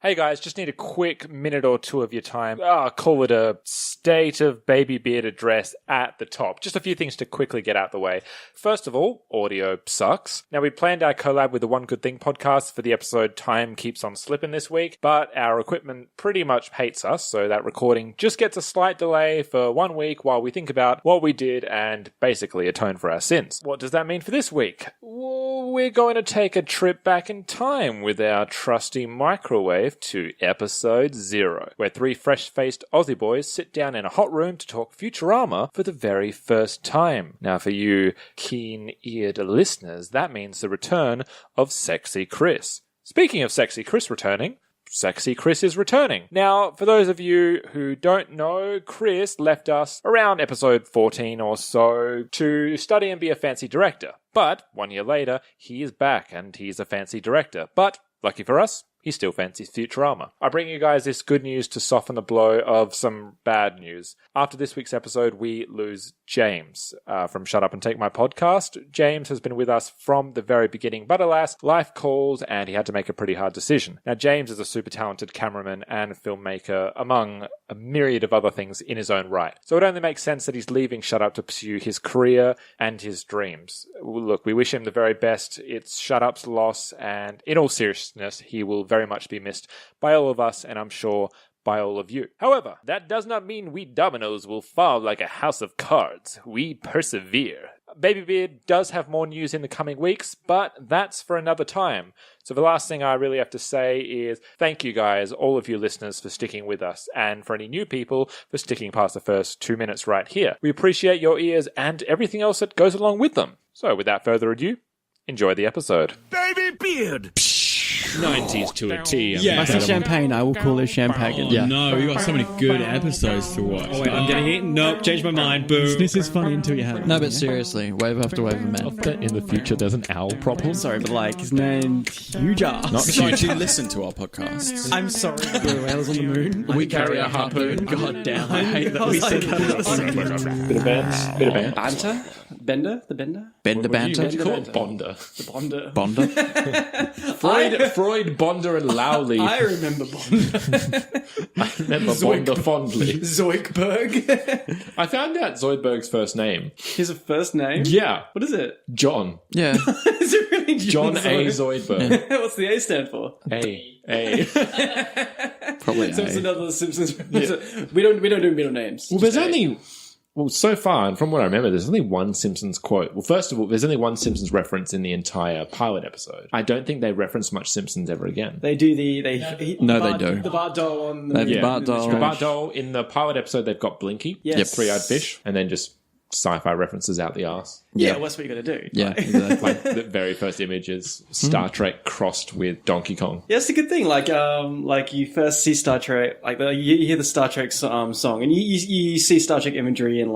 Hey guys, just need a quick minute or two of your time. Call it a state of baby beard address at the top. Just a few things to quickly get out the way. First of all, audio sucks. Now, we planned our collab with the One Good Thing podcast for the episode Time Keeps on Slipping this week, but our equipment pretty much hates us, so that recording just gets a slight delay for 1 week while we think about what we did and basically atone for our sins. What does that mean for this week? Well, we're going to take a trip back in time with our trusty microwave to episode 0, where 3 fresh-faced Aussie boys sit down in a hot room to talk Futurama for the very first time. Now, for you keen-eared listeners, that means the return of Sexy Chris. Speaking of Sexy Chris returning, Sexy Chris is returning. Now, for those of you who don't know, Chris left us around episode 14 or so to study and be a fancy director. But 1 year later, he is back and he's a fancy director. But, lucky for us, he still fancies Futurama. I bring you guys this good news to soften the blow of some bad news. After this week's episode, we lose James from Shut Up and Take My Podcast. James has been with us from the very beginning, but alas, life calls and he had to make a pretty hard decision. Now, James is a super talented cameraman and filmmaker, among a myriad of other things in his own right. So it only makes sense that he's leaving Shut Up to pursue his career and his dreams. Look, we wish him the very best. It's Shut Up's loss, and in all seriousness, he will very much be missed by all of us, and I'm sure by all of you. However, that does not mean we dominoes will fall like a house of cards. We persevere. Baby Beard does have more news in the coming weeks, but that's for another time. So the last thing I really have to say is thank you guys, all of you listeners, for sticking with us, and for any new people for sticking past the first 2 minutes right here. We appreciate your ears and everything else that goes along with them. So without further ado, enjoy the episode. Baby Beard! 90s to a T. Yeah. Massive champagne, I will call it champagne. Oh, no, we got so many good episodes to watch. Oh, wait, I'm getting it. Nope, changed my mind. Boom. This is funny until you have it. No, but seriously, wave after wave of men. That in the future there's an owl problem. Sorry, but like, his name's Huge Ass. Not So huge. do you listen to our podcasts? I'm sorry. We're whales on the moon. We carry a harpoon. God damn, I hate that we said that. Bit of banter. Banter? Bender? The Bender? Bender banter. What do you call it? Bonder. The Bonder. Bonder. Freud, Bonder, and Lowley. I remember Bonder. I remember Bonder fondly. Zoidberg. I found out Zoidberg's first name. His first name? Yeah, What is it? John. Yeah. Is it really John A. Zoidberg. What's the A stand for? A. Probably So it's A. another Simpsons. We don't do middle names. Well, there's only... Well, so far, and from what I remember, there's only one Simpsons quote. Well, first of all, there's only one Simpsons reference in the entire pilot episode. I don't think they reference much Simpsons ever again. They do the... No, they do. The Bart doll on... They have Yeah. Bart doll. The Bart doll, in the pilot episode, they've got Blinky, Yes. Yep, Three-Eyed Fish, and then just sci-fi references out the arse. Yeah, well, that's what you got to do. Yeah, exactly. Like, the very first image is Star Trek crossed with Donkey Kong. Yeah, it's a good thing. Like you first see Star Trek, like you hear the Star Trek song, and you see Star Trek imagery, and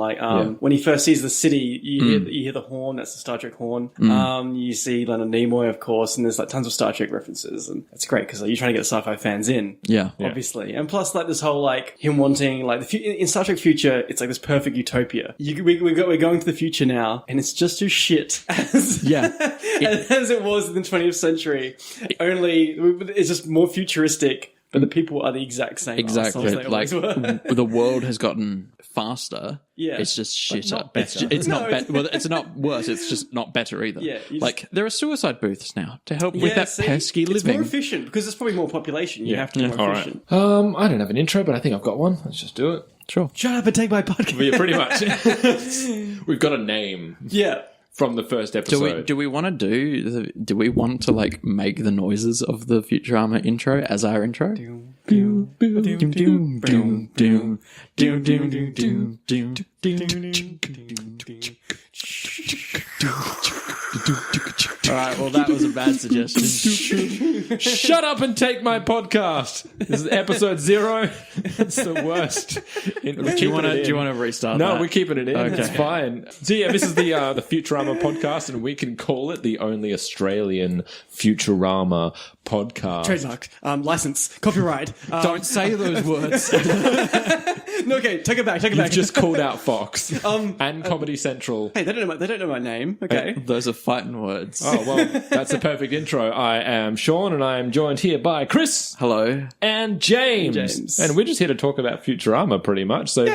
when he first sees the city, you hear the horn. That's the Star Trek horn. You see Leonard Nimoy, of course, and there's like tons of Star Trek references, and it's great because you're trying to get the sci-fi fans in. Yeah. Obviously, and plus like this whole like him wanting like in Star Trek Future, it's like this perfect utopia. We're going to the future now, and it's just as shit as as it was in the 20th century. Only it's just more futuristic, but the people are the exact same. Exactly. Assholes they Like, always were. the world has gotten faster. Yeah. It's just shitter. not better. It's No, not better. Well, it's not worse. It's just not better either. Yeah, you Like, there are suicide booths now to help with that see, pesky it's living. more efficient because there's probably more population. You have to be more All right. efficient. I don't have an intro, but I think I've got one. Let's just do it. Sure. Shut up and take my podcast. Yeah, pretty much. We've got a name Yeah. from the first episode. Do we want to like make the noises of the Futurama intro as our intro? All right, well, that was a bad suggestion. Shut up and take my podcast. This is episode 0. It's the worst. Do you want to restart? No, that? we're keeping it in. Okay. It's fine. So yeah, this is the Futurama podcast, and we can call it the only Australian Futurama podcast. Trademark. License. Copyright. Don't say those words. No, okay, take it back. You've just called out Fox and Comedy Central. Hey, they don't know my name. Okay. Those are fighting words. Oh, well, that's a perfect intro. I am Sean, and I am joined here by Chris. Hello. And James. And we're just here to talk about Futurama, pretty much. So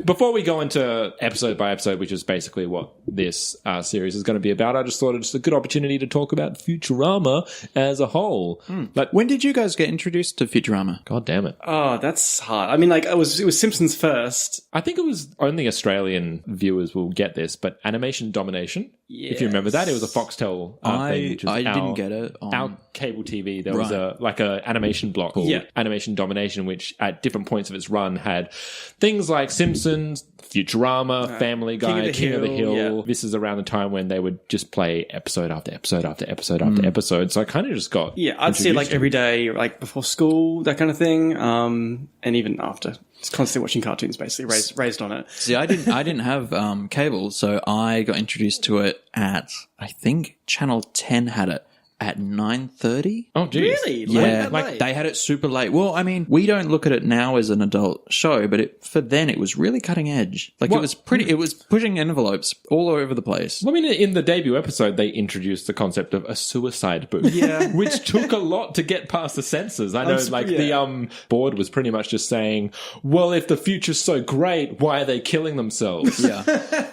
before we go into episode by episode, which is basically what this series is going to be about, I just thought it was a good opportunity to talk about Futurama as a whole. Like, When did you guys get introduced to Futurama? God damn it. Oh, that's hard. I mean, like, it was Simpsons first. I think it was only Australian viewers will get this, but Animation Domination. If you remember that, it was a Foxtel thing. Which is I didn't get it. Our cable TV, there was a animation block called Animation Domination, which at different points of its run had things like Simpsons, Futurama, Family Guy, King of the Hill. Yeah. This is around the time when they would just play episode after episode after episode after episode. So I kind of just got I'd see it like every day, like before school, that kind of thing, and even after. Just constantly watching cartoons, basically raised on it. See, I didn't have cable, so I got introduced to it at, I think Channel 10 had it at 9:30. Oh, geez. Really? Yeah, Late? They had it super late. Well, I mean, we don't look at it now as an adult show, but for then it was really cutting edge. Like it was pushing envelopes all over the place. I mean, in the debut episode, they introduced the concept of a suicide booth, which took a lot to get past the censors. I know, the board was pretty much just saying, well, if the future's so great, why are they killing themselves? Yeah.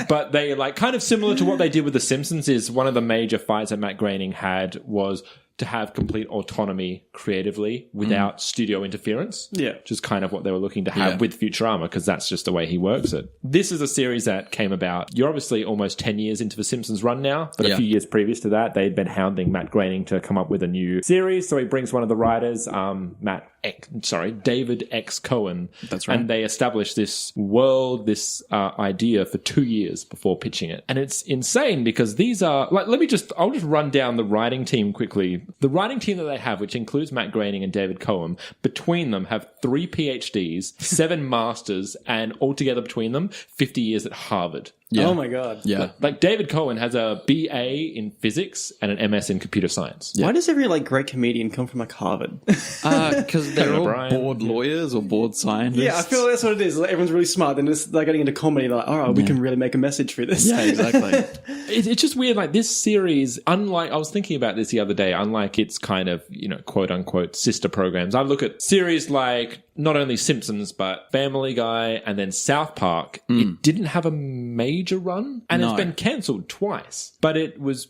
But they, like, kind of similar to what they did with The Simpsons, is one of the major fights that Matt Groening had was to have complete autonomy creatively without studio interference. Yeah. Which is kind of what they were looking to have with Futurama, because that's just the way he works it. This is a series that came about. You're obviously almost 10 years into the Simpsons run now, but a few years previous to that, they'd been hounding Matt Groening to come up with a new series. So he brings one of the writers, David X. Cohen. That's right. And they established this world, this idea for 2 years before pitching it. And it's insane because these are, like, I'll just run down the writing team quickly. The writing team that they have, which includes Matt Groening and David Cohen, between them have 3 PhDs, 7 masters, and altogether between them, 50 years at Harvard. Yeah. Oh my God. Yeah. Like David Cohen has a BA in physics and an MS in computer science. Yeah. Why does every great comedian come from Harvard? Because they're all bored lawyers or bored scientists. Yeah, I feel that's what it is. Like, everyone's really smart. Then they're getting into comedy. They're like, all right, we can really make a message through this. Yeah, exactly. It's just weird. Like, this series, unlike, I was thinking about this the other day, unlike its kind of, quote unquote sister programs, I look at series like not only Simpsons, but Family Guy and then South Park. It didn't have a major run, and it's been cancelled twice. But it was,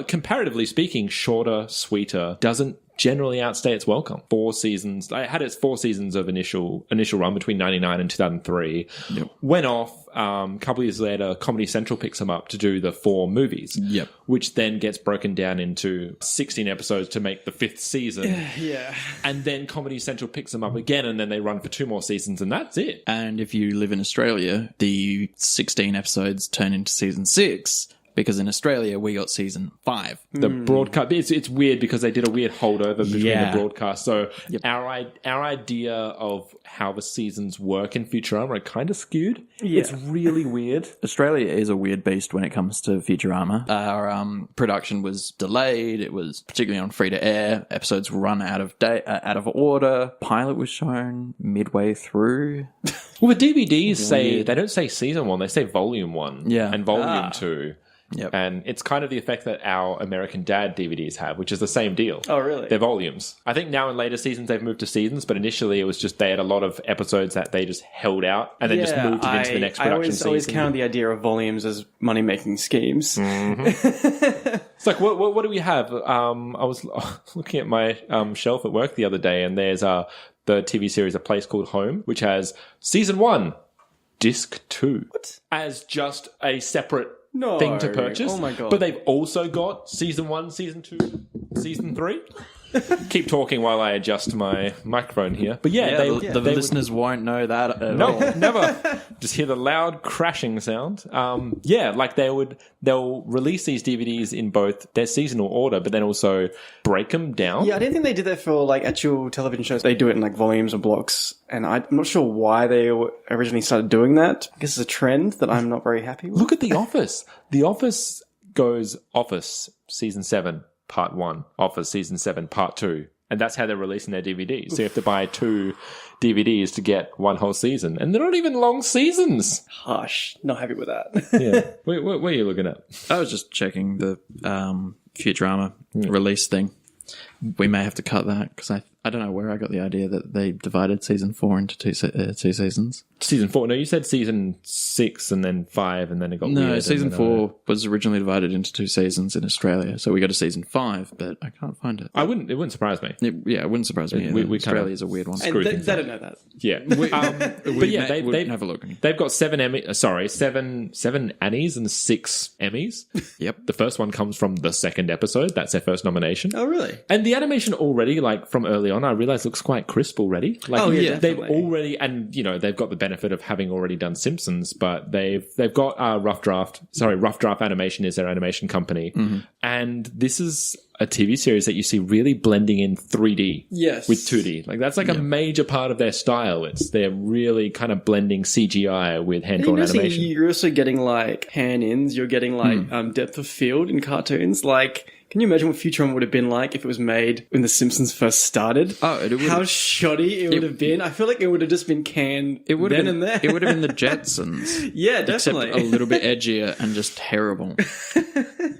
comparatively speaking, shorter, sweeter, doesn't generally outstay its welcome. 4 seasons. It had its 4 seasons of initial run between 99 and 2003. Yep. Went off. A couple of years later, Comedy Central picks them up to do the 4 movies. Yep. Which then gets broken down into 16 episodes to make the 5th season. Yeah. And then Comedy Central picks them up again, and then they run for 2 more seasons, and that's it. And if you live in Australia, the 16 episodes turn into season 6. Because in Australia, we got season 5. The broadcast, it's weird because they did a weird holdover between the broadcasts. So our idea of how the seasons work in Futurama are kind of skewed. Yeah. It's really weird. Australia is a weird beast when it comes to Futurama. Our production was delayed. It was particularly on free to air. Episodes were run out of order. Pilot was shown midway through. Well, the DVDs they don't say season 1, they say volume 1 and volume 2. Yep. And it's kind of the effect that our American Dad DVDs have, which is the same deal. Oh, really? They're volumes. I think now in later seasons they've moved to seasons, but initially it was just they had a lot of episodes that they just held out and then just moved it into the next production season. I always counted the idea of volumes as money-making schemes. Mm-hmm. It's like, what do we have? I was looking at my shelf at work the other day, and there's the TV series A Place Called Home, which has season 1, disc 2, as just a separate thing to purchase. Oh my God. But they've also got season 1, season 2, season 3. Keep talking while I adjust my microphone here. But the listeners won't know that at all. No, never. Just hear the loud crashing sound. They'll release these DVDs in both their seasonal order, but then also break them down. Yeah, I didn't think they did that for actual television shows. They do it in volumes or blocks, and I'm not sure why they originally started doing that. I guess it's a trend that I'm not very happy with. Look at The Office. The Office goes Office season 7. Part 1, Office Season 7, Part 2, And that's how they're releasing their DVDs. So you have to buy 2 DVDs to get one whole season. And they're not even long seasons. Harsh. Not happy with that. Yeah. What are you looking at? I was just checking the Futurama release thing. We may have to cut that because I don't know where I got the idea that they divided season 4 into two seasons. Season 4. No, you said season 6 and then 5 and then it got weird. No, season 4 was originally divided into 2 seasons in Australia. So we got to season 5, but I can't find it. It wouldn't surprise me. It wouldn't surprise me. Australia is a weird one. And they don't know that. Yeah. But yeah, they have a look. They've got 7 Annies and 6 Emmys. Yep. The first one comes from the second episode. That's their first nomination. Oh, really? And the animation already, like from early on, I realized looks quite crisp already. Like, Oh, yeah, they've definitely. already, and you know, they've got the benefit of having already done Simpsons, but they've got Rough Draft Animation is their animation company, and this is a TV series that you see really blending in 3D Yes. with 2D. Like that's like a major part of their style. They're really kind of blending CGI with hand-drawn animation. You're also getting like hand-ins. You're getting like depth of field in cartoons. Like, can you imagine what Futurama would have been like if it was made when The Simpsons first started? Oh, it would How shoddy it would have been. I feel like it would have just been canned It would have then been, and there. It would have been the Jetsons. Yeah, Except definitely. a little bit edgier and just terrible.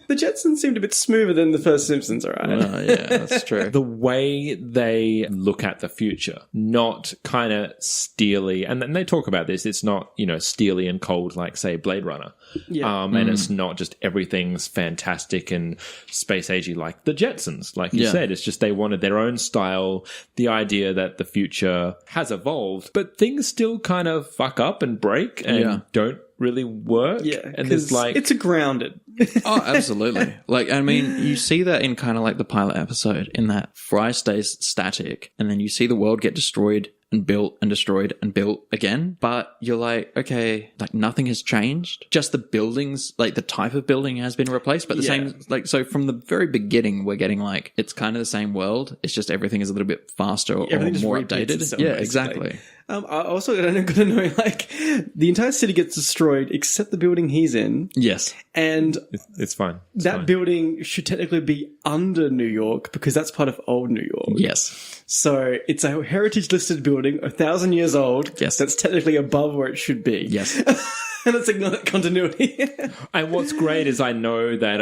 The Jetsons seemed a bit smoother than the first Simpsons, alright? Oh, yeah, that's true. The way they look at the future, not kind of steely, and then they talk about this, it's not, you know, steely and cold like, say, Blade Runner. Yeah. And it's not just everything's fantastic and space agey like the Jetsons. Like you Yeah. said, it's just they wanted their own style, the idea that the future has evolved, but things still kind of fuck up and break and don't really work. Yeah, and there's like it's a grounded. Oh, absolutely. Like, I mean, you see that in kind of like the pilot episode, in that Fry stays static, and then you see the world get destroyed and built and destroyed and built again. But you're like, okay, like nothing has changed. Just the buildings, like the type of building has been replaced, but the same, like, so from the very beginning, we're getting like, it's kind of the same world. It's just everything is a little bit faster or Everything just more repeats updated. itself, Yeah, basically. exactly. I also got to know, like, the entire city gets destroyed except the building he's in. Yes. And it's fine. It's that fine. building should technically be under New York because that's part of old New York. Yes. So it's a heritage listed building, 1,000 years old. Yes. That's technically above where it should be. Yes. And it's like continuity. And what's great is I know that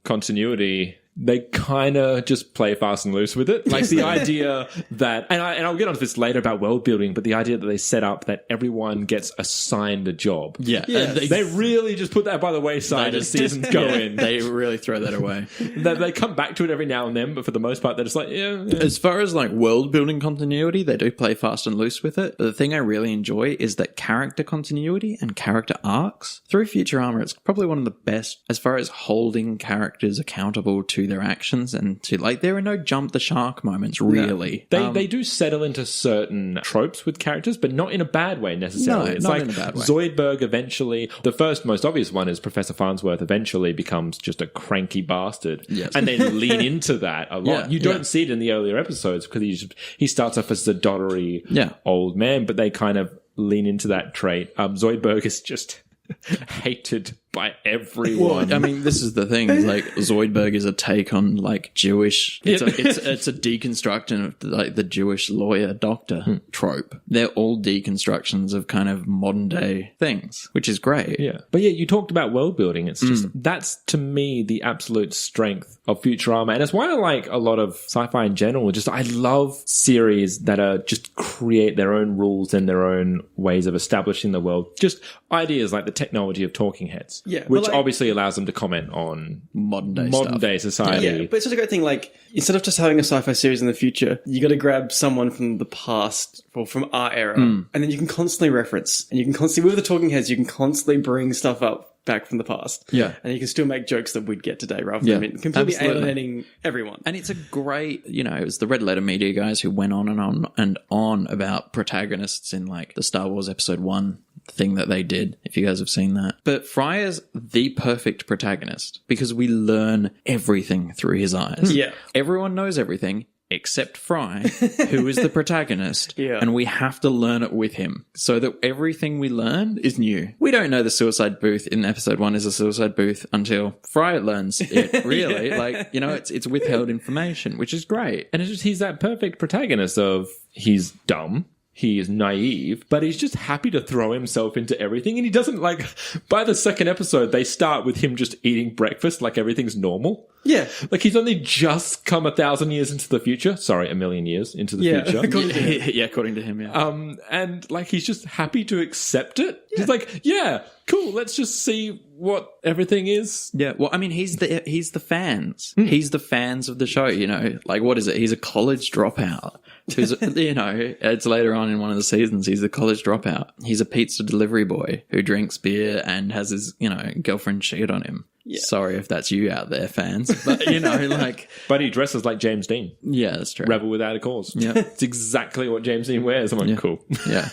continuity, they kind of just play fast and loose with it. Like the idea that, and I'll get onto this later about world building, but the idea that they set up that everyone gets assigned a job. Yeah. Yeah. And They really just put that by the wayside as seasons go in. They really throw that away. They come back to it every now and then, but for the most part, they're just like, yeah. As far as like world building continuity, they do play fast and loose with it. But the thing I really enjoy is that character continuity and character arcs through Futurama. It's probably one of the best as far as holding characters accountable to their actions and to like, there are no jump the shark moments really. They do settle into certain tropes with characters, but not in a bad way necessarily. No, It's not like in a bad way. Zoidberg eventually, the first most obvious one is Professor Farnsworth eventually becomes just a cranky bastard. Yes. And they lean into that a lot. Yeah, You don't yeah. see it in the earlier episodes because he starts off as a doddery Yeah. old man, but they kind of lean into that trait. Zoidberg is just hated by everyone. Well, I mean, this is the thing. Is like Zoidberg is a take on like Jewish. It's a deconstruction of like the Jewish lawyer doctor trope. They're all deconstructions of kind of modern day things, which is great. Yeah. But yeah, you talked about world building. It's just, that's to me the absolute strength of Futurama. And it's why I like a lot of sci-fi in general. Just, I love series that are just create their own rules and their own ways of establishing the world. Just ideas like the technology of talking heads. Yeah, but Which like- obviously allows them to comment on Modern day modern stuff. day society. Yeah, but it's such a great thing. Like, instead of just having a sci-fi series in the future, you got to grab someone from the past or from our era, and then you can constantly reference, and you can constantly, with the talking heads, you can constantly bring stuff up back from the past. Yeah. And you can still make jokes that we'd get today rather Yeah, than completely absolutely. alienating everyone. And it's a great, you know, it was the Red Letter Media guys who went on and on about protagonists in like the Star Wars Episode 1 thing that they did, if you guys have seen that. But Fry is the perfect protagonist because we learn everything through his eyes. Yeah. Everyone knows everything. except Fry, who is the protagonist, Yeah. and we have to learn it with him so that everything we learn is new. We don't know the suicide booth in episode 1 is a suicide booth until Fry learns it, really. Like, it's withheld information, which is great. And it's just, he's that perfect protagonist of he's dumb. He is naive, but he's just happy to throw himself into everything. And he doesn't by the second episode, they start with him just eating breakfast like everything's normal. Yeah. Like he's only just come 1,000 years into the future. Sorry, 1,000,000 years into the future. According to him, yeah. And he's just happy to accept it. He's like, yeah, cool. Let's just see what everything is. Yeah, well, I mean, he's the fans. He's the fans of the show, Like, what is it? He's a college dropout. Who's, it's later on in one of the seasons. He's a college dropout. He's a pizza delivery boy who drinks beer and has his, girlfriend cheat on him. Yeah. Sorry if that's you out there, fans. But, But he dresses like James Dean. Yeah, that's true. Rebel without a cause. Yeah. It's exactly what James Dean wears. I'm like, cool. Yeah.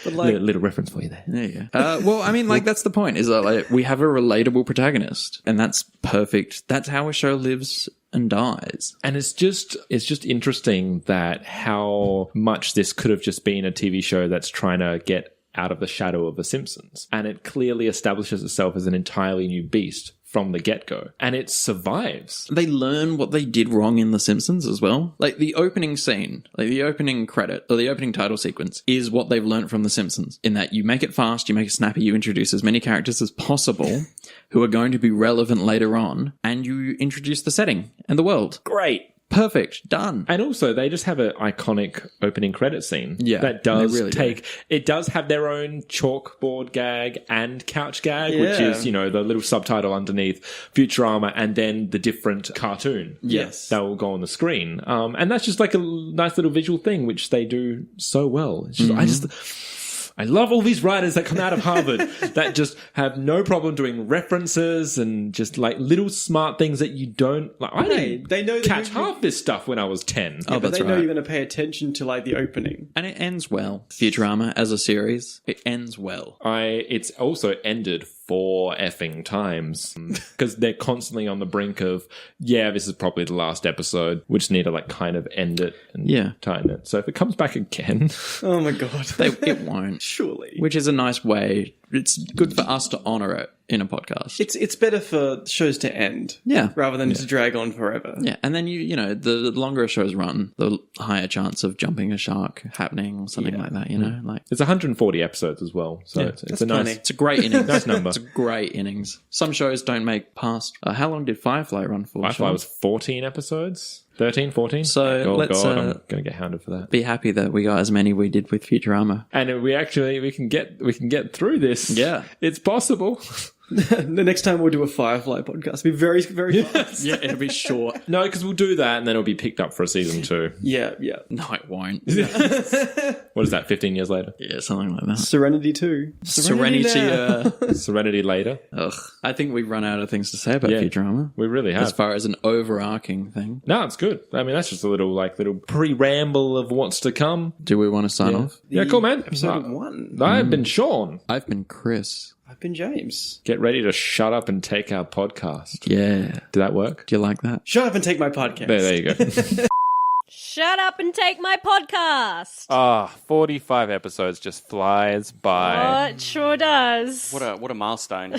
But little reference for you there. There you go. Well, I mean, that's the point, is that we have a relatable protagonist, and that's perfect. That's how a show lives and dies. And it's just interesting that how much this could have just been a TV show that's trying to get out of the shadow of The Simpsons. And it clearly establishes itself as an entirely new beast from the get-go. And it survives. They learn what they did wrong in The Simpsons as well. Like the opening scene, like the opening credit, or the opening title sequence is what they've learned from The Simpsons. In that you make it fast, you make it snappy, you introduce as many characters as possible who are going to be relevant later on, and you introduce the setting and the world. Great. Perfect. Done. And also, they just have an iconic opening credit scene. Yeah, that does they really do. It does have their own chalkboard gag and couch gag, which is, the little subtitle underneath Futurama and then the different cartoon. Yes. That will go on the screen. And that's just like a nice little visual thing, which they do so well. It's just, I love all these writers that come out of Harvard that just have no problem doing references and just like little smart things that you don't like. I didn't they know that catch half this stuff when I was 10. But that's they know right. you're going to pay attention to the opening. And it ends well. Futurama as a series, it ends well. It's also ended 4 effing times because they're constantly on the brink of, this is probably the last episode. We just need to kind of end it and tighten it. So if it comes back again, Oh my god. It won't. Surely. Which is a nice way. It's good for us to honor it in a podcast. It's better for shows to end. Yeah. Rather than to drag on forever. Yeah, and then the longer a show's run, the higher chance of jumping a shark happening or something like that. Like it's 140 episodes as well. So it's a nice, plenty. it's a great innings. Nice number. It's a great innings. Some shows don't make past. How long did Firefly run for? Firefly Sean? was 14 episodes. 13, 14? So let's, God, I'm going to get hounded for that. Be happy that we got as many we did with Futurama. And we can get through this. Yeah. It's possible. The next time we'll do a Firefly podcast. It'll be very, very fast. Yeah, it'll be short. No, because we'll do that and then it'll be picked up for a season 2. Yeah. No, it won't. What is that, 15 years later? Yeah, something like that. Serenity 2. Serenity. Serenity later. Ugh. I think we've run out of things to say about Yeah. Futurama. We really have. As far as an overarching thing. No, it's good. I mean, that's just a little pre-ramble of what's to come. Do we want to sign off? Yeah, cool, man. Episode 1. I've been Sean. I've been Chris. I've been James. Get ready to shut up and take our podcast. Yeah. Did that work? Do you like that? Shut up and take my podcast. There you go. Shut up and take my podcast. 45 episodes just flies by. Oh, it sure does. What a milestone.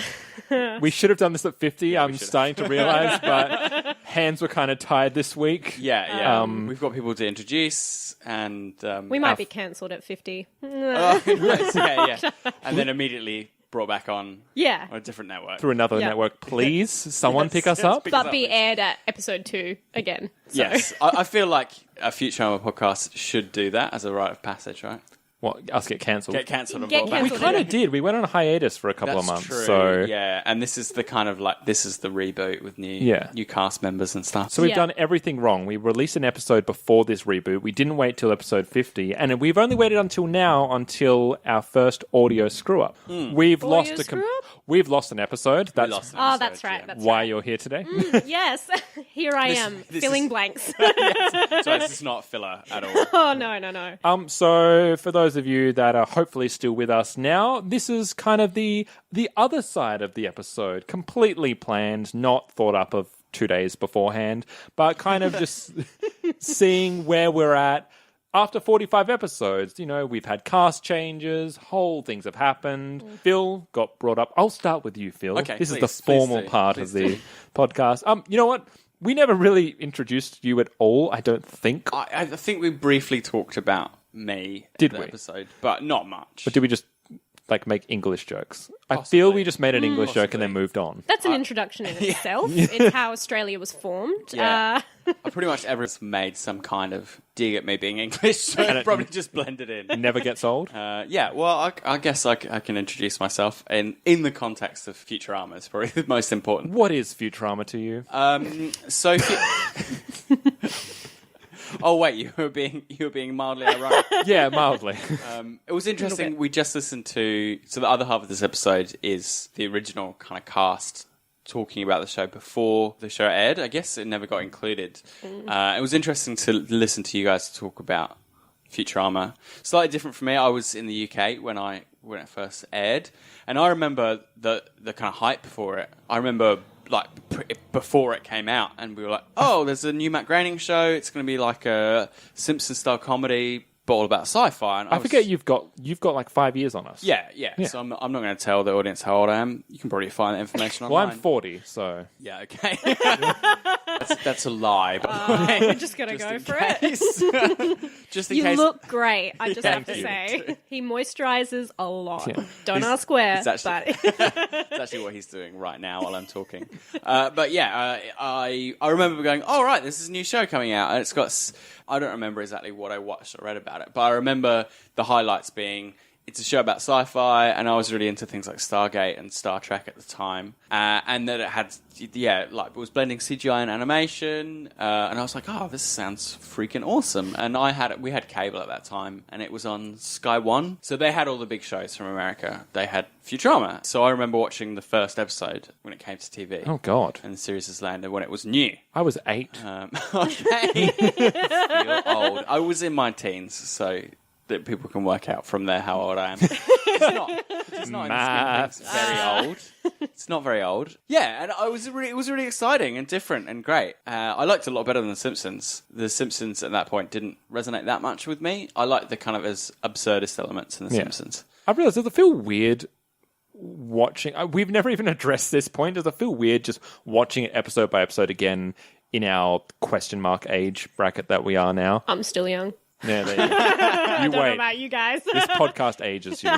We should have done this at 50. I'm starting to realize, but hands were kind of tied this week. Yeah. We've got people to introduce, and We might be cancelled at 50. yeah. And then immediately brought back on Yeah. a different network. Through another Yeah. network, please. Someone pick us up. But be aired at episode 2 again. So. Yes, I feel like a Futurama podcast should do that as a rite of passage, right? What, us get cancelled? Get cancelled and Get brought back. We cancelled. kind of did. We went on a hiatus for a couple of That's months. true. So Yeah, and this is the kind of this is the reboot with new cast members and stuff. So we've Yeah. done everything wrong. We released an episode before this reboot. We didn't wait till episode 50. And we've only waited until now until our first audio screw-up. We've Audio lost screw-up? We've lost an episode. That's lost an Oh, episode, that's right. yeah. That's why right. you're here today. Yes. Here I am, this filling is- blanks. So this is not filler at all. Oh, no. So for those of you that are hopefully still with us now, this is kind of the other side of the episode. Completely planned, not thought up of 2 days beforehand, but kind of just seeing where we're at. After 45 episodes, we've had cast changes, whole things have happened. Phil got brought up. I'll start with you, Phil. Okay, this is the formal part of the podcast. You know what? We never really introduced you at all, I don't think. I think we briefly talked about me in the episode, but not much. But did we just make English jokes? I feel we just made an English joke and then moved on. That's an introduction in itself. It's how Australia was formed. Yeah. Pretty much everyone's made some kind of dig at me being English, so it probably just blended in. Never gets old? Well, I guess I can introduce myself in the context of Futurama. It's probably the most important. What is Futurama to you? Oh wait, you were being mildly ironic. Yeah, mildly. It was interesting. We just listened to the other half of this episode is the original kind of cast talking about the show before the show aired. I guess it never got included. It was interesting to listen to you guys talk about Futurama. Slightly different for me. I was in the UK when it first aired, and I remember the kind of hype for it. I remember before it came out, and we were like, "Oh, there's a new Matt Groening show. It's going to be like a Simpsons-style comedy, but all about sci-fi." And I forget you've got 5 years on us. Yeah. So I'm not going to tell the audience how old I am. You can probably find that information online. Well, I'm 40, so yeah, okay. that's a lie. We're just going to go for it. Just in you case. look great, I just have to you. say. He moisturizes a lot. Yeah. Don't ask where, It's actually what he's doing right now while I'm talking. But yeah, I remember going, "Oh right, this is a new show coming out," and it's got. I don't remember exactly what I watched or read about it, but I remember the highlights being it's a show about sci-fi, and I was really into things like Stargate and Star Trek at the time, and that it had, it was blending CGI and animation, and I was like, oh, this sounds freaking awesome. And we had cable at that time, and it was on Sky One, so they had all the big shows from America. They had Futurama, so I remember watching the first episode when it came to TV. Oh God! And the series has landed when it was new. I was 8. Okay, feel old. I was in my teens, so that people can work out from there how old I am. It's not Maths. It's very old. It's not very old. Yeah, and it was really exciting and different and great. I liked it a lot better than The Simpsons. The Simpsons at that point didn't resonate that much with me. I liked the kind of as absurdist elements in The Simpsons. I realised, does it feel weird watching... we've never even addressed this point. Does it feel weird just watching it episode by episode again in our question mark age bracket that we are now? I'm still young. Yeah, there you go. I don't know about you guys. This podcast ages you.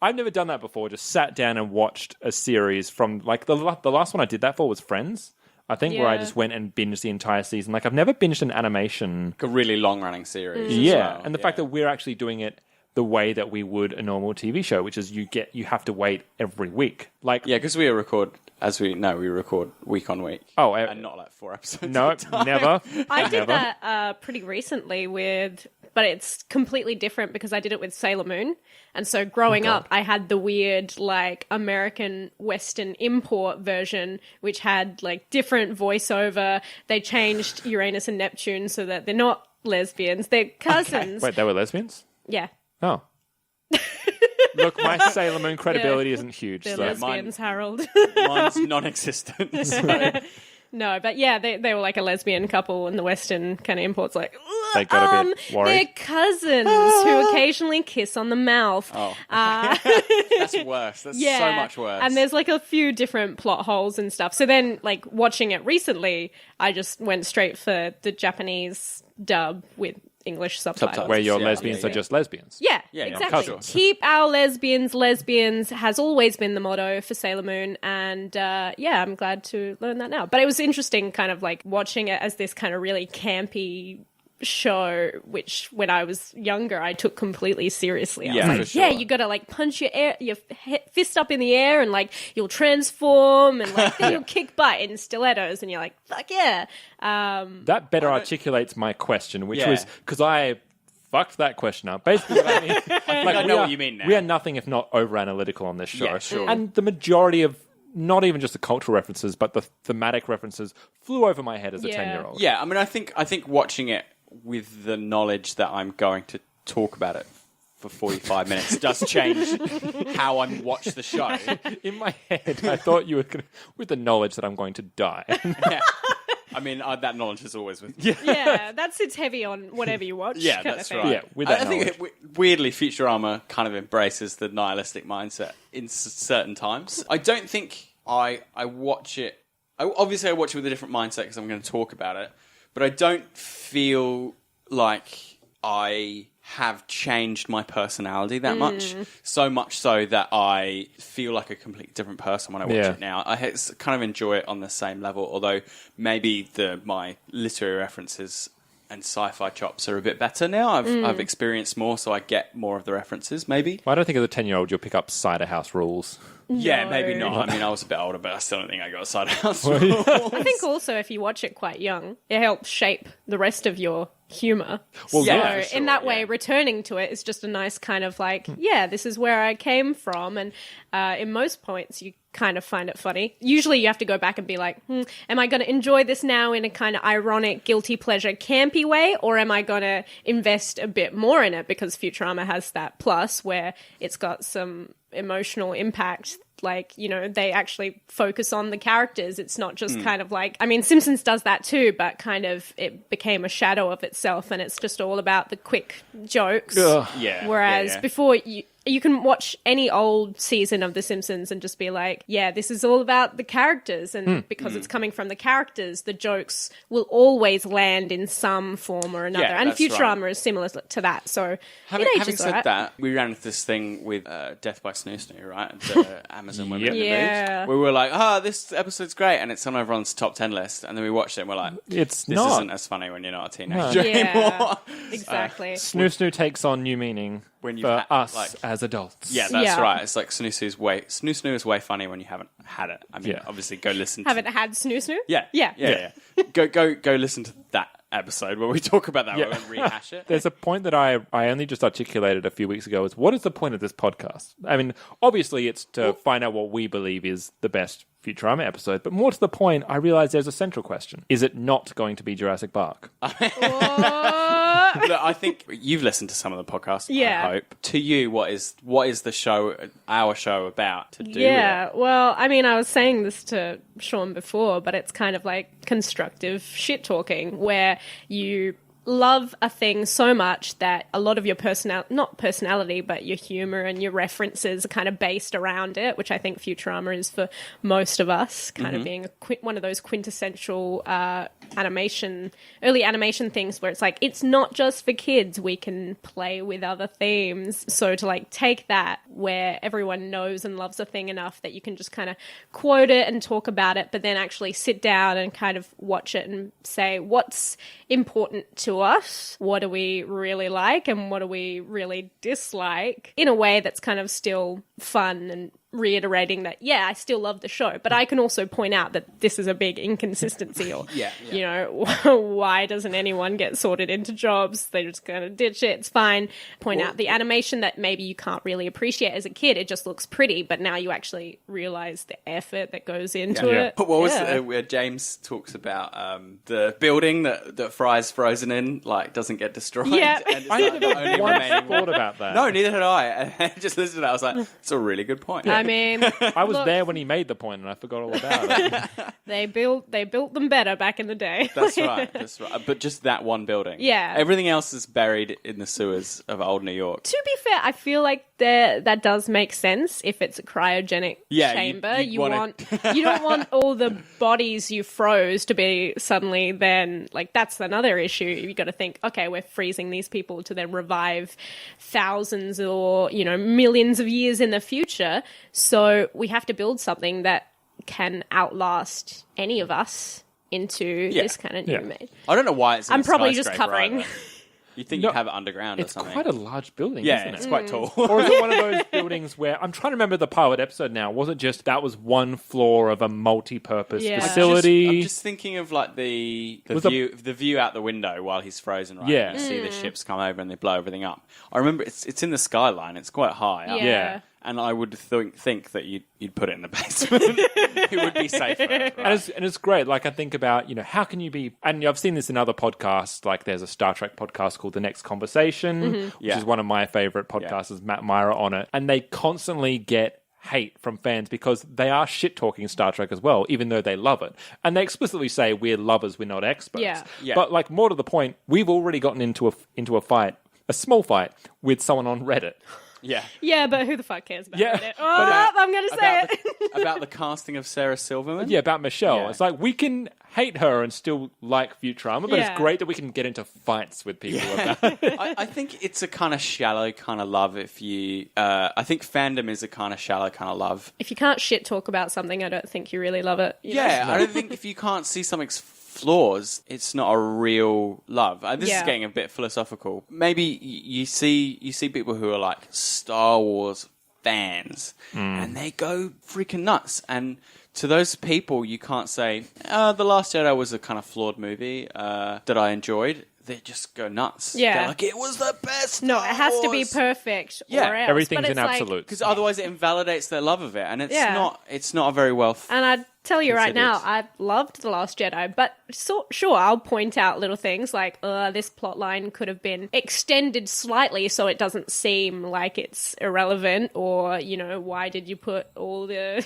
I've never done that before. Just sat down and watched a series from the last one I did that for was Friends. I think where I just went and binged the entire season. I've never binged an animation. Like a really long running series. Yeah, and the fact that we're actually doing it the way that we would a normal TV show, which is you have to wait every week. Because we record, as we know, we record week on week. Oh, and not 4 episodes. No, at a time. never. I did that pretty recently but it's completely different because I did it with Sailor Moon. And so growing up, I had the weird, American Western import version, which had, different voiceover. They changed Uranus and Neptune so that they're not lesbians. They're cousins. Wait, they were lesbians? Yeah. Oh. Look, my Sailor Moon credibility isn't huge. They're So. lesbians, Harold. Mine's non-existent. So. No, but yeah, they were like a lesbian couple, and the Western kind of imports they got a bit worried. They're cousins who occasionally kiss on the mouth. Oh, that's worse. That's so much worse. And there's a few different plot holes and stuff. So then, watching it recently, I just went straight for the Japanese dub with English subtitles. Where your lesbians are just lesbians. Yeah, Yeah, exactly. cousins. Keep our lesbians lesbians has always been the motto for Sailor Moon, and I'm glad to learn that now. But it was interesting kind of watching it as this kind of really campy show, which when I was younger I took completely seriously. I was for sure. yeah, you gotta punch your fist up in the air and you'll transform and then you'll kick butt in stilettos and you're like, fuck yeah. That better articulates my question, which was because I fucked that question up. Basically, what I mean, I know what you mean now. We are nothing if not over analytical on this show. Yeah, sure. And the majority of not even just the cultural references, but the thematic references flew over my head as a 10-year-old. Yeah, I mean, I think watching it with the knowledge that I'm going to talk about it for 45 minutes does change how I watch the show. In my head, I thought you were with the knowledge that I'm going to die. I mean, that knowledge is always with you. Yeah, that sits heavy on whatever you watch. Yeah, kind of that's thing. right. Yeah, with that I think knowledge. weirdly, Futurama kind of embraces the nihilistic mindset in certain times. I don't think I watch it. Obviously, I watch it with a different mindset because I'm going to talk about it. But I don't feel like I have changed my personality that much. So much so that I feel like a completely different person when I watch Yeah. it now. I kind of enjoy it on the same level, although maybe my literary references and sci-fi chops are a bit better now. I've experienced more, so I get more of the references, maybe. Well, I don't think as a 10-year-old you'll pick up Cider House Rules. Yeah, No. maybe not. I mean, I was a bit older, but I still don't think I got a side house. I think also if you watch it quite young, it helps shape the rest of your humor. Well, so yeah, for sure, in that way, yeah. returning to it is just a nice kind of like, yeah, this is where I came from. And in most points, you kind of find it funny. Usually you have to go back and be like, am I going to enjoy this now in a kind of ironic, guilty pleasure, campy way? Or am I going to invest a bit more in it? Because Futurama has that plus where it's got some emotional impact. Like, you know, they actually focus on the characters. It's not just kind of like, I mean, Simpsons does that too, but kind of it became a shadow of itself and it's just all about the quick jokes. Yeah. Whereas yeah. before you can watch any old season of The Simpsons and just be like, yeah, this is all about the characters. And because it's coming from the characters, the jokes will always land in some form or another. Yeah, and that's Futurama right. is similar to that. So Having it ages said all right. that, we ran into this thing with Death by Snoo Snoo, right? The Amazon Women in the Yeah. Mood. We were like, this episode's great, and it's on everyone's top 10 list. And then we watched it and we're like, It's this not. isn't as funny when you're not a teenager Yeah, anymore. exactly. Snoo Snoo takes on new meaning When you've for had, us like- as adults. Yeah, that's Yeah. right. It's like Snoo Snoo is way funny when you haven't had it. I mean, Yeah. obviously, go listen. Haven't had Snoo Snoo? Yeah, Yeah. Go listen to that episode where we talk about that. Yeah. We won't rehash it. There's a point that I only just articulated a few weeks ago is what is the point of this podcast? I mean, obviously it's to find out what we believe is the best Futurama episode, but more to the point, I realize there's a central question. Is it not going to be Jurassic Park? Look, I think you've listened to some of the podcasts. Yeah. I hope. To you, what is the show, our show, about to do? Yeah, with it? well, I mean, I was saying this to Sean before, but it's kind of like constructive shit talking where you love a thing so much that a lot of your not personality, but your humor and your references are kind of based around it, which I think Futurama is for most of us, kind of being one of those quintessential early animation things where it's like, it's not just for kids, we can play with other themes. So to like take that where everyone knows and loves a thing enough that you can just kind of quote it and talk about it, but then actually sit down and kind of watch it and say, what's important to us? What do we really like and what do we really dislike in a way that's kind of still fun and reiterating that, yeah, I still love the show, but I can also point out that this is a big inconsistency or, you know, why doesn't anyone get sorted into jobs? They're just going to ditch it. It's fine. Point out the animation that maybe you can't really appreciate as a kid. It just looks pretty, but now you actually realize the effort that goes into it. But what was where James talks about the building that Fry's frozen in, like, doesn't get destroyed? Yeah. And it's I like the only once remaining thought about that. No, neither had I. And I just listened to that. I was like, it's a really good point. I mean, I was look, there when he made the point and I forgot all about it. They built them better back in the day. That's right. But just that one building. Yeah. Everything else is buried in the sewers of old New York. To be fair, I feel like that does make sense if it's a cryogenic chamber. you wanna- You don't want all the bodies you froze to be suddenly then, like, that's another issue. You got to think, okay, we're freezing these people to then revive thousands or, you know, millions of years in the future. So we have to build something that can outlast any of us into this kind of new made. I don't know why it's in I'm a probably just skyscraper covering. either. You think No, you'd have it underground or It's something. quite a large building, yeah, isn't it's it? quite tall. Or is it one of those buildings where I'm trying to remember the pilot episode now? Was it just that was one floor of a multi-purpose Yeah. facility? I'm just thinking of like the Was view out the window while he's frozen, right? Yeah. You see the ships come over and they blow everything up. I remember it's in the skyline. It's quite high up. Yeah. And I would think that you'd put it in the basement. It would be safer. Right? And it's great. Like, I think about, you know, how can you be... And I've seen this in other podcasts. Like, there's a Star Trek podcast called The Next Conversation, which Yeah. is one of my favorite podcasts. Is Matt Myra on it. And they constantly get hate from fans because they are shit-talking Star Trek as well, even though they love it. And they explicitly say, we're lovers, we're not experts. Yeah. Yeah. But, like, more to the point, we've already gotten into a fight, a small fight, with someone on Reddit. Yeah. Yeah, but who the fuck cares about Yeah, it? but Oh, I'm going to say it. About the casting of Sarah Silverman. Yeah, about Michelle. Yeah. It's like, we can hate her and still like Futurama, but Yeah. it's great that we can get into fights with people about it. I think it's a kind of shallow kind of love if you... I think fandom is a kind of shallow kind of love. If you can't shit talk about something, I don't think you really love it. you know? Yeah, I don't think if you can't see something's flaws, it's not a real love. This is Yeah. getting a bit philosophical. Maybe you see people who are like Star Wars fans, and they go freaking nuts. And to those people, you can't say, The Last Jedi was a kind of flawed movie that I enjoyed. They just go nuts. Yeah. They're like, it was the best. No, it Star has to be Wars." perfect. Yeah, or else. Everything's But in it's like- absolute. Because otherwise it invalidates their love of it, and it's Yeah. not a very well. And I'd tell you right now, considered. I loved The Last Jedi, but sure, I'll point out little things like, this plot line could have been extended slightly so it doesn't seem like it's irrelevant, or, why did you put all the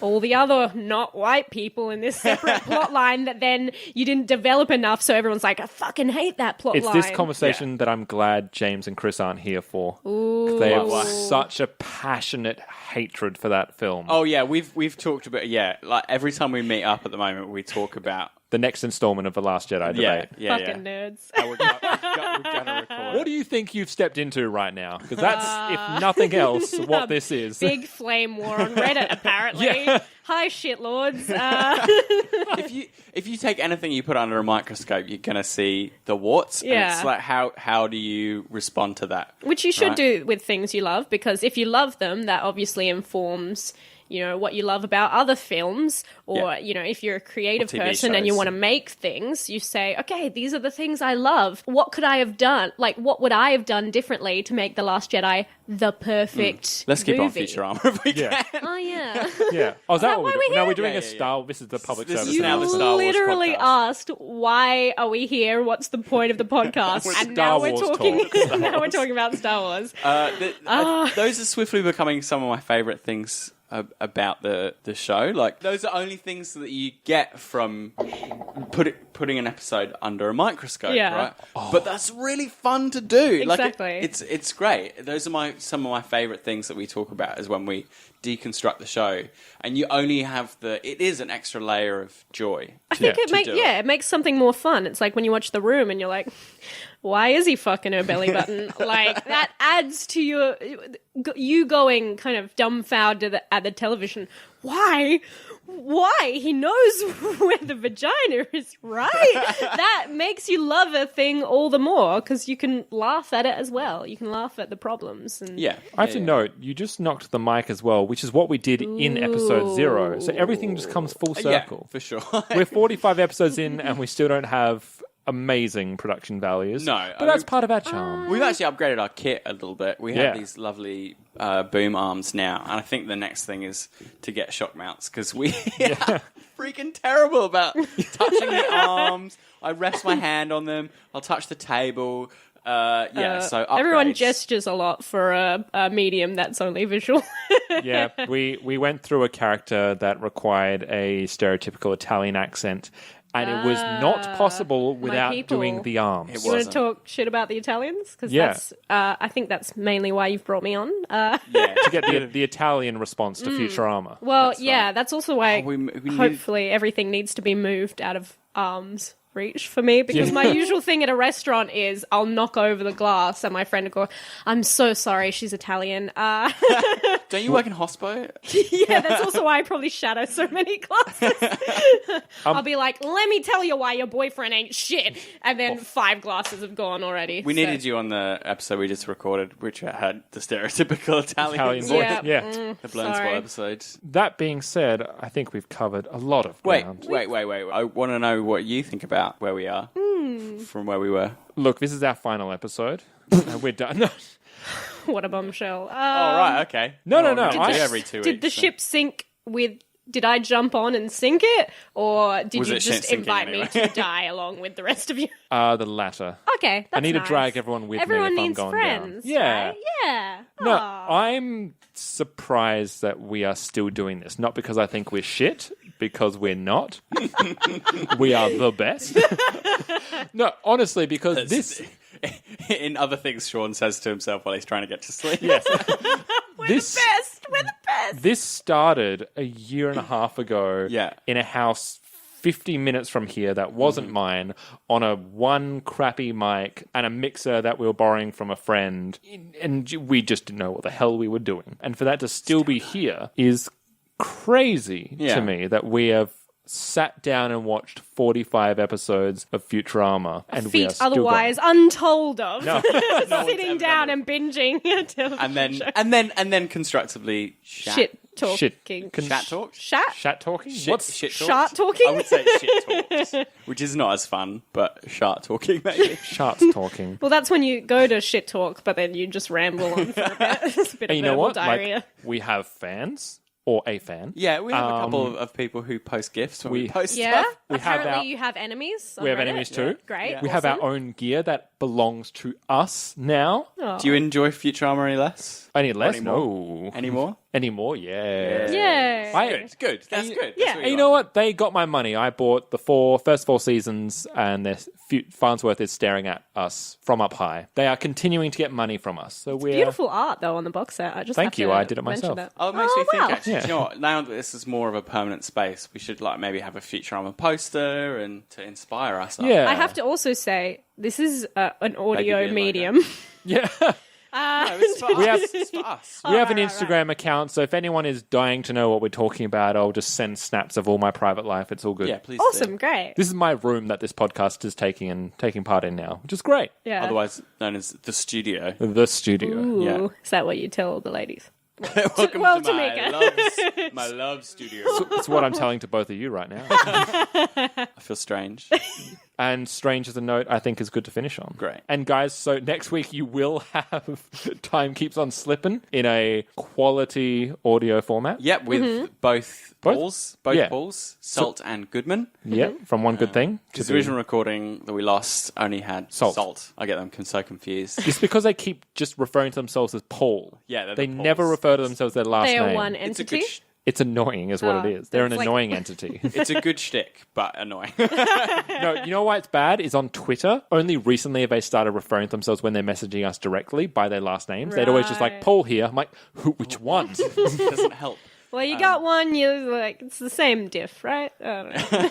all the other not white people in this separate plot line that then you didn't develop enough, so everyone's like, I fucking hate that plot It's line. this conversation that I'm glad James and Chris aren't here for. 'Cause they have such a passionate hatred for that film. Oh yeah, we've talked about like every time we meet up at the moment, we talk about The next installment of The Last Jedi debate. Fucking nerds. We're gonna record. What do you think you've stepped into right now? Because that's, if nothing else, what this is. Big flame war on Reddit, apparently. Yeah. Hi, shitlords. If you take anything you put under a microscope, you're gonna see the warts. And Yeah. it's like how do you respond to that? Which you should Right. do with things you love, because if you love them, that obviously informs, what you love about other films, or, Yeah. if you're a creative Or TV person and you shows. want to make things, you say, okay, these are the things I love. What could I have done? Like, what would I have done differently to make The Last Jedi the perfect Let's keep movie? on Futurama if we Yeah. can. Oh, yeah. Yeah. Oh, is that that what why we're we're doing? No, here? we're doing Yeah, a yeah, Star... This is the public This is service. now the announcement. Star Wars literally podcast. asked, why are we here? What's the point of the podcast? It's And now Star we're Wars talking. talk. Star Now we're Wars. talking about Star Wars. Those are swiftly becoming some of my favorite things about the show. Like, those are only things that you get from putting an episode under a microscope, Yeah. right? But that's really fun to do. Exactly. Like, it's great. Those are some of my favorite things that we talk about, is when we deconstruct the show, and you only have it is an extra layer of joy. I think to do it. it makes something more fun. It's like when you watch The Room and you're like, why is he fucking her belly button? Like, that adds to you going kind of dumbfounded at the television. Why? He knows where the vagina is, right? That makes you love a thing all the more, because you can laugh at it as well. You can laugh at the problems. And Yeah. I have to note, you just knocked the mic as well, which is what we did in episode 0. So everything just comes full circle. Yeah, for sure. We're 45 episodes in and we still don't have amazing production values. No, But that's part of our charm. We've actually upgraded our kit a little bit. We have Yeah. these lovely boom arms now, and I think the next thing is to get shock mounts, because we are freaking terrible about touching the arms. I rest my hand on them. I'll touch the table. So everyone upgrades. gestures a lot for a medium that's only visual. Yeah, we went through a character that required a stereotypical Italian accent, and it was not possible without people. doing the arms. It You want to wasn't. talk shit about the Italians? Because Yeah. that's, I think that's mainly why you've brought me on. Yeah. To get the Italian response to Futurama. Well, That's yeah, right. that's also why we need- hopefully everything needs to be moved out of arm's reach for me, because my usual thing at a restaurant is I'll knock over the glass and my friend will go, I'm so sorry, she's Italian. Don't you work in hospo? Yeah, that's also why I probably shatter so many glasses. I'll be like, let me tell you why your boyfriend ain't shit. And then 5 glasses have gone already. We needed you on the episode we just recorded, which had the stereotypical Italian Italian voice. voice. Yeah. The Blown Sorry. Spot episode. That being said, I think we've covered a lot of Wait. ground. I want to know what you think about where we are from where we were. Look, this is our final episode. And we're done. What a bombshell. Oh, right, okay. No, no, Well, no, we do I- every 2 weeks. Did the so- ship sink with did I jump on and sink it, or did Was you it just sinking invite anyway? me to die along with the rest of you? The latter. Okay, that's I need nice. to drag everyone with Everyone me if needs I'm going friends, down. Yeah. right? Yeah. No, Aw. I'm surprised that we are still doing this. Not because I think we're shit, because we're not. We are the best. No, honestly, because this... In other things Sean says to himself while he's trying to get to sleep. Yes. We're the best. We're the best. This started a year and a half ago Yeah. in a house 50 minutes from here that wasn't mine, on a one crappy mic and a mixer that we were borrowing from a friend. And we just didn't know what the hell we were doing. And for that to still be here is crazy Yeah. to me, that we have sat down and watched 45 episodes of Futurama. And we are Feat still otherwise going. untold of. No. Sitting down and binging a television show. And then constructively Shit talking. Chat talk? Shat talking? What's shit talk? Shart talking? I would say shit talks, which is not as fun, but shart talking maybe. sharts talking? Well, that's when you go to shit talk, but then you just ramble on for a bit. It's a bit And of you know verbal what? diarrhea. Like, we have fans, or a fan. Yeah, we have a couple of people who post gifts when we post Yeah. stuff. We have Apparently, our- you have enemies. On We have Reddit. enemies too. Great. We have our own gear that belongs to us now. Do you enjoy Futurama any less? Any less? Anymore? No. Anymore? Anymore? Yeah. Yay. Good. That's good. Yeah. That's And you know what? They got my money. I bought the first four seasons, and Farnsworth is staring at us from up high. They are continuing to get money from us. So we're Beautiful art, though, on the box set. I just Thank have you, to I did it mention myself. that. Oh, it makes me think, wow. actually. Yeah. Do you know what? Now that this is more of a permanent space, we should maybe have a Futurama poster and to inspire us. Yeah. I have to also say, this is an audio Baby beard medium. Yeah. No, it's for We us. have- It's for us. We have an right, Instagram account, so if anyone is dying to know what we're talking about, I'll just send snaps of all my private life. It's all good. Yeah, please. Awesome, great. This is my room that this podcast is taking part in now, which is great. Yeah. Otherwise known as the studio. The studio. Ooh, yeah. is that what you tell the ladies? Welcome well, to Tamika. my love studio. It's what I'm telling to both of you right now. I feel strange. And strange as a note, I think is good to finish on. Great. And guys, so next week you will have Time Keeps on Slipping in a quality audio format. Yep, with both Pauls, Yeah. Pauls, Salt and Goodman. Yep, from One Good Thing. Because the original recording that we lost only had Salt. I get them so confused. It's because they keep just referring to themselves as Paul. Yeah, they're They the never Pauls. refer to themselves as their last They name. are one It's a entity. good. It's annoying is what Oh, it is. They're an it's like- annoying entity. It's a good shtick, but annoying. No, you know why it's bad? Is on Twitter. Only recently have they started referring to themselves when they're messaging us directly by their last names. They'd always just like, Right. Paul here. I'm like, which one? Doesn't help. Well, you got one, you're like, it's the same diff, right? I don't know.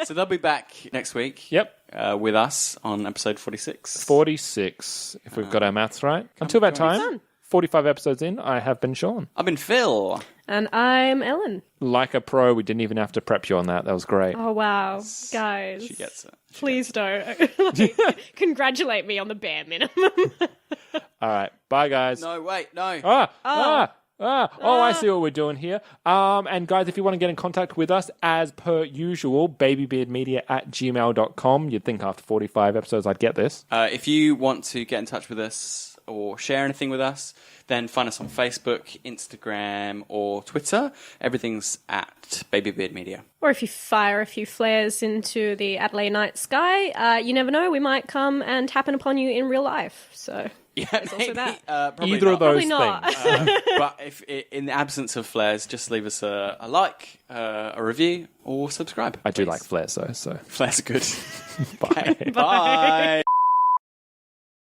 So they'll be back next week. Yep. With us on episode 46. 46, if we've got our maths right. Until that time, 45 episodes in, I have been Sean. I've been Phil. And I'm Ellen. Like a pro, we didn't even have to prep you on that. That was great. Oh, wow. Guys. She gets it. Please don't. Like, congratulate me on the bare minimum. All right. Bye, guys. No, wait, no. I see what we're doing here. And guys, if you want to get in contact with us, as per usual, babybeardmedia@gmail.com. You'd think after 45 episodes I'd get this. If you want to get in touch with us or share anything with us, then find us on Facebook, Instagram, or Twitter. Everything's at Babybeard Media. Or if you fire a few flares into the Adelaide night sky, you never know, we might come and happen upon you in real life. So, Yeah, also that. Probably Either not. of those Probably not. things. But if in the absence of flares, just leave us a like, a review, or subscribe. I do please. like flares, though, so Flares are good. bye. Bye.